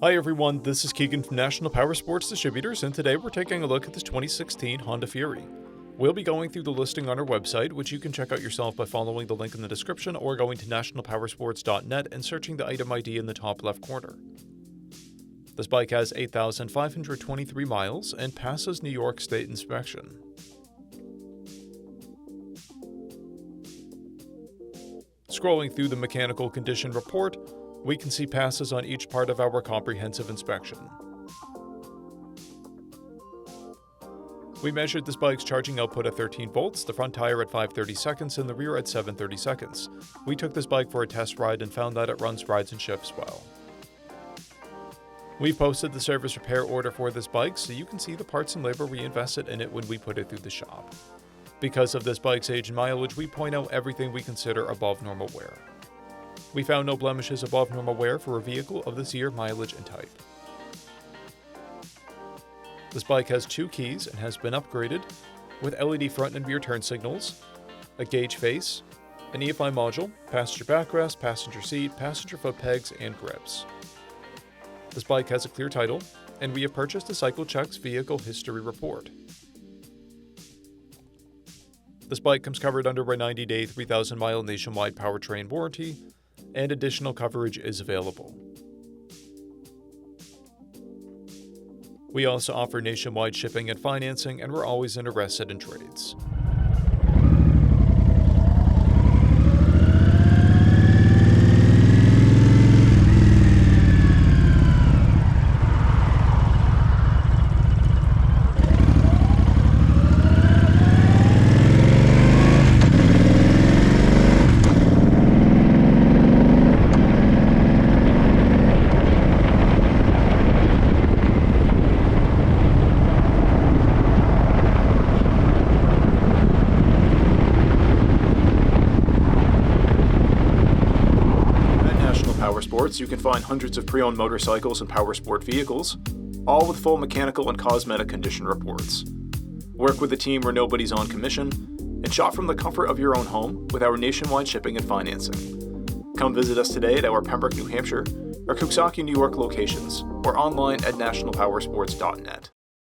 Hi everyone, this is Keegan from National Powersports Distributors, and today we're taking a look at this 2016 Honda Fury. We'll be going through the listing on our website, which you can check out yourself by following the link in the description or going to nationalpowersports.net and searching the item ID in the top left corner. This bike has 8,523 miles and passes New York State inspection. Scrolling through the mechanical condition report, we can see passes on each part of our comprehensive inspection. We measured this bike's charging output at 13 volts, the front tire at 530 seconds, and the rear at 730 seconds. We took this bike for a test ride and found that it runs, rides, and shifts well. We've posted the service repair order for this bike so you can see the parts and labor we invested in it when we put it through the shop. Because of this bike's age and mileage, we point out everything we consider above normal wear. We found no blemishes above normal wear for a vehicle of this year, mileage, and type. This bike has 2 keys and has been upgraded with LED front and rear turn signals, a gauge face, an EFI module, passenger backrest, passenger seat, passenger foot pegs, and grips. This bike has a clear title, and we have purchased a CycleCheck's vehicle history report. This bike comes covered under a 90-day, 3,000-mile nationwide powertrain warranty, and additional coverage is available. We also offer nationwide shipping and financing, and we're always interested in trades. Powersports, you can find hundreds of pre-owned motorcycles and powersport vehicles, all with full mechanical and cosmetic condition reports. Work with a team where nobody's on commission, and shop from the comfort of your own home with our nationwide shipping and financing. Come visit us today at our Pembroke, New Hampshire, or Coxsackie, New York locations, or online at nationalpowersports.net.